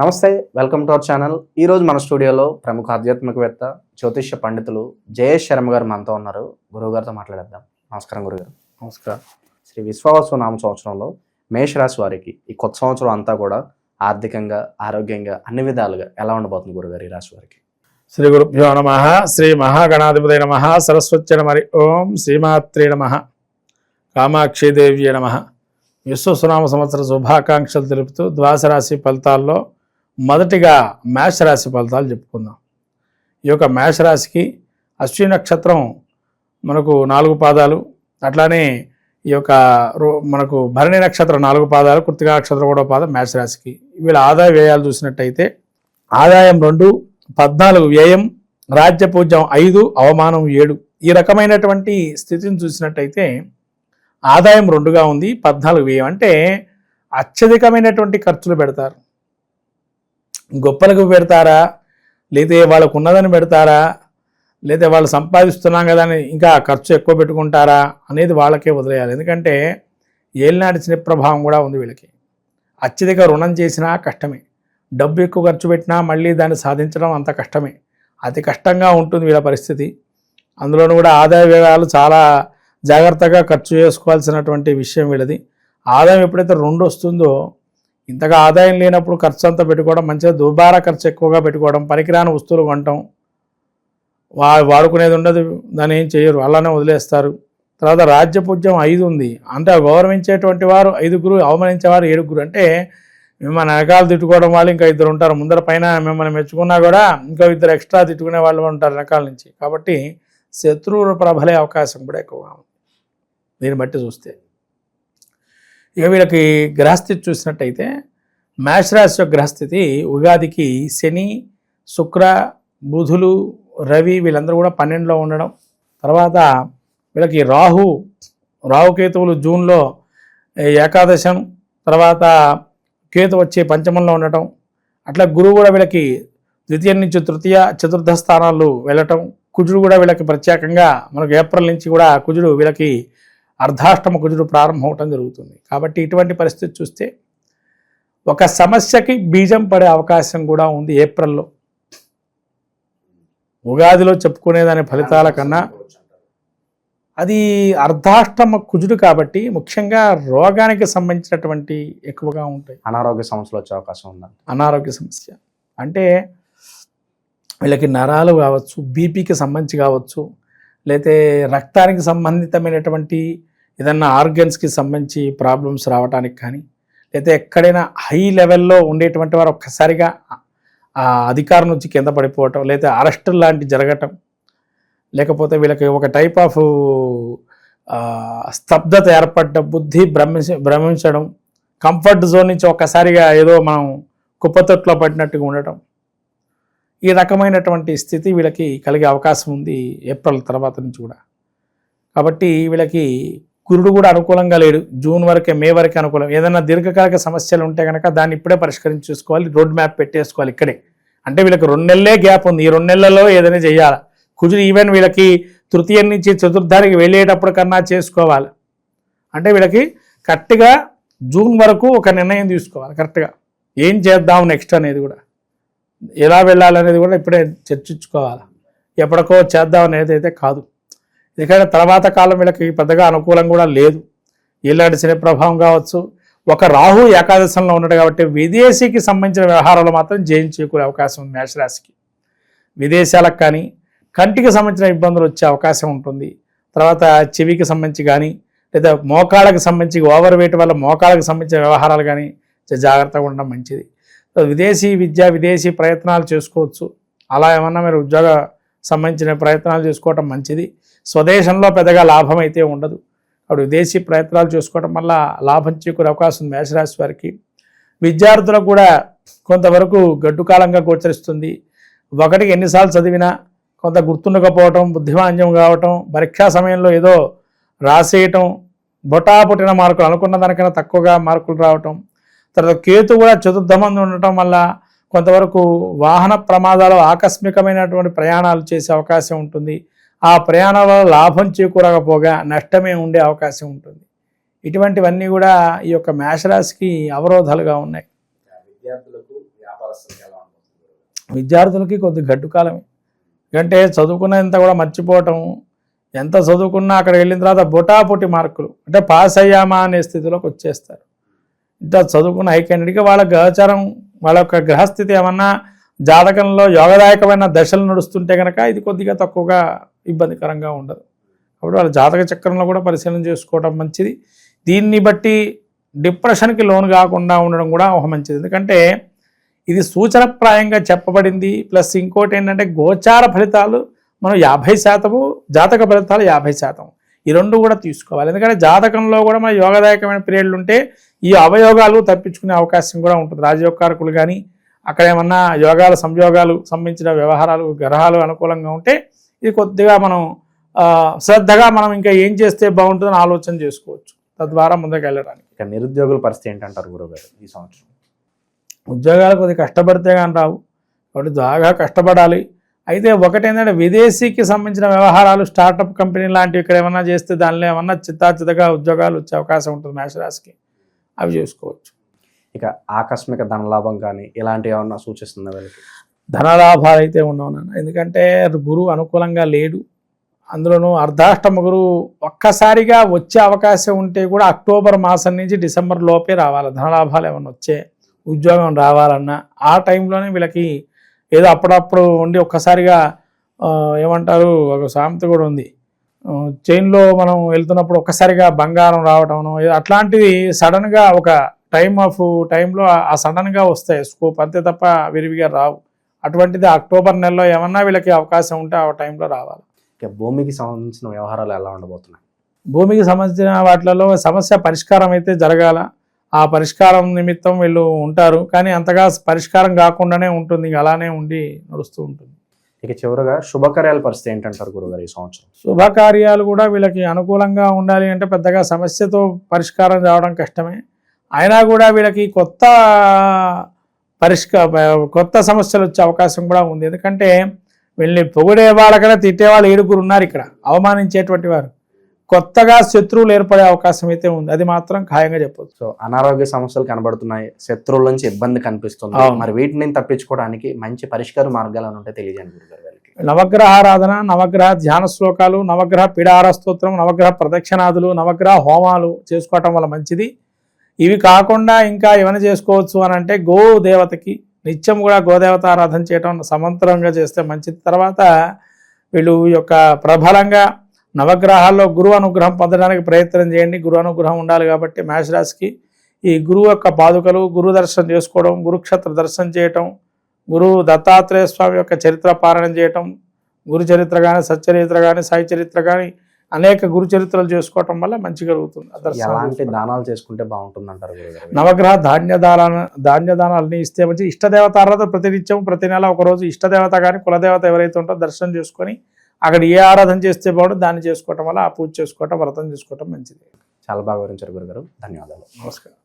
నమస్తే, welcome to our channel. ఈరోజు మన స్టూడియోలో ప్రముఖ ఆధ్యాత్మికవేత్త, జ్యోతిష్య పండితులు జయేష్ శర్మ గారు మనతో ఉన్నారు. గురువు గారితో మాట్లాడేద్దాం. నమస్కారం గురుగారు. నమస్కారం. శ్రీ విశ్వావసు నామ సంవత్సరంలో మేషరాశి వారికి ఈ కొత్త సంవత్సరం అంతా కూడా ఆర్థికంగా, ఆరోగ్యంగా అన్ని విధాలుగా ఎలా ఉండబోతుంది గురుగారు ఈ రాశి వారికి? శ్రీ గురుభ్యో నమః. శ్రీ మహాగణాధిపతయ నమః. సరస్వత్యై నమః. ఓం శ్రీమాత్రే నమః. కామాక్షీదేవ్యై నమః. విశ్వసునామ సంవత్సర శుభాకాంక్షలు తెలుపుతూ ద్వాదశ రాశి ఫలితాల్లో మొదటిగా మేషరాశి ఫలితాలు చెప్పుకుందాం. ఈ యొక్క మేషరాశికి అశ్విని నక్షత్రం మనకు 4 పాదాలు, అట్లానే ఈ యొక్క మనకు భరణి నక్షత్రం 4 పాదాలు, కృత్తికా నక్షత్రం కూడా పాదం మేషరాశికి. వీళ్ళ ఆదాయ వ్యయాలు చూసినట్టయితే ఆదాయం 2, 14 వ్యయం, రాజ్యపూజ్యం 5, అవమానం 7. ఈ రకమైనటువంటి స్థితిని చూసినట్టయితే ఆదాయం 2గా ఉంది, 14 వ్యయం. అంటే అత్యధికమైనటువంటి ఖర్చులు పెడతారు. గొప్పలకు పెడతారా, లేదా వాళ్ళకు ఉన్నదని పెడతారా, లేదా వాళ్ళు సంపాదిస్తున్నాం కదా అని ఇంకా ఖర్చు ఎక్కువ పెట్టుకుంటారా అనేది వాళ్ళకే వదిలేయాలి. ఎందుకంటే ఏలినాటి శని ప్రభావం కూడా ఉంది వీళ్ళకి. అత్యధిక రుణం చేసినా కష్టమే, డబ్బు ఎక్కువ ఖర్చు పెట్టినా మళ్ళీ దాన్ని సాధించడం అంత కష్టమే. అతి కష్టంగా ఉంటుంది వీళ్ళ పరిస్థితి. అందులోనూ కూడా ఆదాయ వ్యయాలు చాలా జాగ్రత్తగా ఖర్చు చేసుకోవాల్సినటువంటి విషయం వీళ్ళది. ఆదాయం ఎప్పుడైతే 2 వస్తుందో, ఇంతగా ఆదాయం లేనప్పుడు ఖర్చు అంతా పెట్టుకోవడం మంచిగా, దుబారా ఖర్చు ఎక్కువగా పెట్టుకోవడం, పనికిరాని వస్తువులు కొనటం, వాడుకునేది ఉండదు, దాన్ని ఏం చేయరు, అలానే వదిలేస్తారు. తర్వాత రాజ్యపూజ్యం 5 ఉంది. అంటే గౌరవించేటువంటి వారు 5, అవమానించేవారు 7. అంటే మిమ్మల్ని వెనకాల తిట్టుకోవడం వాళ్ళు ఇంకా 2 ఉంటారు. ముందర పైన మిమ్మల్ని మెచ్చుకున్నా కూడా ఇంకా 2 ఎక్స్ట్రా తిట్టుకునే వాళ్ళు ఉంటారు వెనకాల నుంచి. కాబట్టి శత్రువులు ప్రబలే అవకాశం కూడా ఎక్కువగా ఉంది దీన్ని బట్టి చూస్తే. ఇక వీళ్ళకి గ్రహస్థితి చూసినట్టయితే మేషరాశి యొక్క గ్రహస్థితి ఉగాదికి శని, శుక్ర, బుధులు, రవి వీళ్ళందరూ కూడా 12లో ఉండడం. తర్వాత వీళ్ళకి రాహుకేతువులు జూన్లో ఏకాదశం, తర్వాత కేతు వచ్చి పంచమంలో ఉండటం. అట్లా గురువు కూడా వీళ్ళకి ద్వితీయ నుంచి తృతీయ, చతుర్థ స్థానాలు వెళ్ళటం. కుజుడు కూడా వీళ్ళకి ప్రత్యేకంగా మనకు ఏప్రిల్ నుంచి కూడా కుజుడు వీళ్ళకి అర్ధాష్టమ కుజుడు ప్రారంభం అవటం జరుగుతుంది. కాబట్టి ఇటువంటి పరిస్థితి చూస్తే ఒక సమస్యకి బీజం పడే అవకాశం కూడా ఉంది ఏప్రిల్లో. ఉగాదిలో చెప్పుకునేదాని ఫలితాల కన్నా అది అర్ధాష్టమ కుజుడు కాబట్టి ముఖ్యంగా రోగానికి సంబంధించినటువంటి ఎక్కువగా ఉంటాయి. అనారోగ్య సమస్యలు వచ్చే అవకాశం ఉందా? అనారోగ్య సమస్య అంటే వీళ్ళకి నరాలు కావచ్చు, బీపీకి సంబంధించి కావచ్చు, లేతే రక్తానికి సంబంధితమైనటువంటి ఏదన్నా ఆర్గన్స్కి సంబంధించి ప్రాబ్లమ్స్ రావడానికి కానీ, లేకపోతే ఎక్కడైనా హై లెవెల్లో ఉండేటువంటి వారు ఒక్కసారిగా అధికారం నుంచి కింద పడిపోవటం, లేదా అరెస్ట్ లాంటి జరగటం, లేకపోతే వీళ్ళకి ఒక టైప్ ఆఫ్ స్తబ్దత ఏర్పడటం, బుద్ధి భ్రమించడం, కంఫర్ట్ జోన్ నుంచి ఒక్కసారిగా ఏదో మనం కుప్పతొట్లో పడినట్టుగా ఉండటం, ఈ రకమైనటువంటి స్థితి వీళ్ళకి కలిగే అవకాశం ఉంది ఏప్రిల్ తర్వాత నుంచి కూడా. కాబట్టి వీళ్ళకి గురుడు కూడా అనుకూలంగా లేడు. జూన్ వరకే, మే వరకే అనుకూలం. ఏదైనా దీర్ఘకాలిక సమస్యలు ఉంటే కనుక దాన్ని ఇప్పుడే పరిష్కరించి చూసుకోవాలి, రోడ్ మ్యాప్ పెట్టేసుకోవాలి ఇక్కడే. అంటే వీళ్ళకి 2 నెలలే గ్యాప్ ఉంది. ఈ 2 నెలల్లో ఏదైనా చేయాలి. కుజుడు ఈవెన్ వీళ్ళకి తృతీయ నుంచి చతుర్థానికి వెళ్ళేటప్పుడు కన్నా చేసుకోవాలి. అంటే వీళ్ళకి కరెక్ట్గా జూన్ వరకు ఒక నిర్ణయం తీసుకోవాలి. కరెక్ట్గా ఏం చేద్దాం నెక్స్ట్ అనేది కూడా, ఎలా వెళ్ళాలనేది కూడా ఇప్పుడే చర్చించుకోవాలి. ఎప్పటికో చేద్దాం అనేది అయితే కాదు. ఎందుకంటే తర్వాత కాలం వీళ్ళకి పెద్దగా అనుకూలం కూడా లేదు. ఇలాంటి శని ప్రభావం కావచ్చు. ఒక రాహు ఏకాదశంలో ఉన్నాడు కాబట్టి విదేశీకి సంబంధించిన వ్యవహారాలు మాత్రం జయం చేకూరే అవకాశం ఉంది మేషరాశికి. విదేశాలకు కానీ, కంటికి సంబంధించిన ఇబ్బందులు వచ్చే అవకాశం ఉంటుంది. తర్వాత చెవికి సంబంధించి కానీ, లేదా మోకాళ్ళకి సంబంధించి ఓవర్ వెయిట్ వల్ల మోకాళ్ళకి సంబంధించిన వ్యవహారాలు కానీ జాగ్రత్తగా ఉండడం మంచిది. విదేశీ విద్య, విదేశీ ప్రయత్నాలు చేసుకోవచ్చు. అలా ఏమన్నా మీరు ఉద్యోగ సంబంధించిన ప్రయత్నాలు చేసుకోవటం మంచిది. స్వదేశంలో పెద్దగా లాభం అయితే ఉండదు. అప్పుడు విదేశీ ప్రయత్నాలు చేసుకోవడం వల్ల లాభం చేకూరే అవకాశం ఉంది మేషరాశి వారికి. విద్యార్థులకు కూడా కొంతవరకు గడ్డు కాలంగా గోచరిస్తుంది. ఒకటికి ఎన్నిసార్లు చదివినా కొంత గుర్తుండకపోవటం, బుద్ధిమాంద్యం కావటం, పరీక్షా సమయంలో ఏదో రాసేయటం, బొటాపుట్టిన మార్కులు అనుకున్న దానికన్నా తక్కువగా మార్కులు రావటం. తర్వాత కేతు కూడా చతుర్థమంది ఉండటం వల్ల కొంతవరకు వాహన ప్రమాదాలు, ఆకస్మికమైనటువంటి ప్రయాణాలు చేసే అవకాశం ఉంటుంది. ఆ ప్రయాణాల వల్ల లాభం చేకూరకపోగా నష్టమే ఉండే అవకాశం ఉంటుంది. ఇటువంటివన్నీ కూడా ఈ యొక్క మేషరాశికి అవరోధాలుగా ఉన్నాయి. విద్యార్థులకు, వ్యాపార విద్యార్థులకి కొద్ది గడ్డు కాలమే. ఎందుకంటే చదువుకున్నంత కూడా మర్చిపోవటం, ఎంత చదువుకున్నా అక్కడ వెళ్ళిన తర్వాత బొటాబొటి మార్కులు, అంటే పాస్ అయ్యామా అనే స్థితిలోకి వచ్చేస్తారు. ఇంకా చదువుకున్న హై క్యాండిడేట్గా వాళ్ళ గ్రహచారం, వాళ్ళ యొక్క గ్రహస్థితి ఏమన్నా జాతకంలో యోగదాయకమైన దశలు నడుస్తుంటే కనుక ఇది కొద్దిగా తక్కువగా ఇబ్బందికరంగా ఉండదు. కాబట్టి వాళ్ళ జాతక చక్రంలో కూడా పరిశీలన చేసుకోవడం మంచిది. దీన్ని బట్టి డిప్రెషన్కి లోను కాకుండా ఉండడం కూడా ఒక మంచిది. ఎందుకంటే ఇది సూచనప్రాయంగా చెప్పబడింది. ప్లస్ ఇంకోటి ఏంటంటే గోచార ఫలితాలు మనం 50%, జాతక ఫలితాలు 50%. ఈ రెండు కూడా తీసుకోవాలి. ఎందుకంటే జాతకంలో కూడా మన యోగదాయకమైన పీరియడ్లు ఉంటే ఈ అవయోగాలు తప్పించుకునే అవకాశం కూడా ఉంటుంది. రాజయోగకారకులు కానీ అక్కడ ఏమన్నా యోగాలు సంయోగాలు సంబంధించిన వ్యవహారాలు గ్రహాలు అనుకూలంగా ఉంటే ఇది కొద్దిగా మనం శ్రద్ధగా మనం ఇంకా ఏం చేస్తే బాగుంటుందని ఆలోచన చేసుకోవచ్చు, తద్వారా ముందుకు వెళ్ళడానికి. ఇక నిరుద్యోగుల పరిస్థితి ఏంటంటారు గురువుగారు ఈ సంవత్సరం? ఉద్యోగాలు కొద్దిగా కష్టపడితే కానీ రావు, కాబట్టి బాగా కష్టపడాలి. అయితే ఒకటేంటంటే విదేశీకి సంబంధించిన వ్యవహారాలు, స్టార్టప్ కంపెనీ లాంటివి ఇక్కడ ఏమన్నా చేస్తే దానిలో ఏమన్నా చిత్తాచితగా ఉద్యోగాలు వచ్చే అవకాశం ఉంటుంది మేషరాశికి, అవి చేసుకోవచ్చు. ఇక ఆకస్మిక ధనలాభం కానీ ఇలాంటివి ఏమన్నా సూచిస్తుంది వీళ్ళకి? ధనలాభాలు అయితే ఉండవు, ఎందుకంటే గురువు అనుకూలంగా లేడు. అందులోనూ అర్ధాష్టమ గురువు ఒక్కసారిగా వచ్చే అవకాశం ఉంటే కూడా అక్టోబర్ మాసం నుంచి డిసెంబర్ లోపే రావాలి ధనలాభాలు ఏమన్నా వచ్చే, ఉద్యోగం రావాలన్నా ఆ టైంలోనే వీళ్ళకి ఏదో అప్పుడప్పుడు ఉండి ఒక్కసారిగా ఏమంటారు, ఒక సామెత కూడా ఉంది, చైన్లో మనం వెళ్తున్నప్పుడు ఒక్కసారిగా బంగారం రావటం అట్లాంటివి సడన్గా ఒక టైంలో ఆ సడన్గా వస్తాయి స్కోప్, అంతే తప్ప విరివిగా రావు. అటువంటిది అక్టోబర్ నెలలో ఏమన్నా వీళ్ళకి అవకాశం ఉంటే ఆ టైంలో రావాలి. ఇక భూమికి సంబంధించిన వ్యవహారాలు ఎలా ఉండబోతున్నాయి? భూమికి సంబంధించిన వాటిలలో సమస్య పరిష్కారం అయితే జరగాల. ఆ పరిష్కారం నిమిత్తం వీళ్ళు ఉంటారు, కానీ అంతగా పరిష్కారం కాకుండానే ఉంటుంది, ఇంకా అలానే ఉండి నడుస్తూ ఉంటుంది. ఇక చివరగా శుభకార్యాల పరిస్థితి ఏంటంటారు గురుగారు ఈ సంవత్సరం? శుభకార్యాలు కూడా వీళ్ళకి అనుకూలంగా ఉండాలి అంటే పెద్దగా సమస్యతో పరిష్కారం రావడం కష్టమే. అయినా కూడా వీళ్ళకి కొత్త సమస్యలు వచ్చే అవకాశం కూడా ఉంది. ఎందుకంటే వీళ్ళని పొగిడే వాళ్ళకన్నా తిట్టేవాళ్ళు 7 ఉన్నారు ఇక్కడ, అవమానించేటువంటి వారు. కొత్తగా శత్రువులు ఏర్పడే అవకాశం అయితే ఉంది, అది మాత్రం ఖాయంగా చెప్పొచ్చు. సో అనారోగ్య సమస్యలు కనబడుతున్నాయి, శత్రువుల నుంచి ఇబ్బంది కనిపిస్తుంది, మరి వీటిని తప్పించుకోవడానికి మంచి పరిష్కార మార్గాలు ఉంటే తెలియజేయండి గురుగారు గారికి. నవగ్రహారాధన, నవగ్రహ ధ్యాన శ్లోకాలు, నవగ్రహ పీడాహార స్తోత్రం, నవగ్రహ ప్రదక్షిణాదులు, నవగ్రహ హోమాలు చేసుకోవటం వల్ల మంచిది. ఇవి కాకుండా ఇంకా ఏమైనా చేసుకోవచ్చు అని అంటే గోదేవతకి నిత్యం కూడా గోదేవత ఆరాధన చేయటం సమంతరంగా చేస్తే మంచిది. తర్వాత వీళ్ళు యొక్క ప్రబలంగా నవగ్రహాల్లో గురువు అనుగ్రహం పొందడానికి ప్రయత్నం చేయండి. గురు అనుగ్రహం ఉండాలి కాబట్టి మేషరాశికి ఈ గురువు యొక్క పాదుకలు, గురు దర్శనం చేసుకోవడం, గురుక్షేత్ర దర్శనం చేయటం, గురు దత్తాత్రేయ స్వామి యొక్క చరిత్ర పారాయణం చేయటం, గురు చరిత్ర కానీ సచ్చరిత్ర కానీ సాయి చరిత్ర కానీ అనేక గురు చరిత్రలు చేసుకోవటం వల్ల మంచి కలుగుతుంది. ఎలాంటి దానాలు చేసుకుంటే బాగుంటుంది అంటారు గురుగారు? నవగ్రహ ధాన్యదానాలని ఇస్తే మంచి. ఇష్టదేవత ఆరాధన ప్రతినిత్యం ప్రతి నెల ఒకరోజు ఇష్టదేవత కానీ కులదేవత ఎవరైతే ఉంటారో దర్శనం చేసుకొని అక్కడ ఏ ఆరాధన చేస్తే బాగుంటుంది దాన్ని చేసుకోవటం వల్ల ఆ పూజ చేసుకోవటం, వ్రతం చేసుకోవటం మంచిది. చాలా బాగా వివరించారు గురుగారు, ధన్యవాదాలు. నమస్కారం.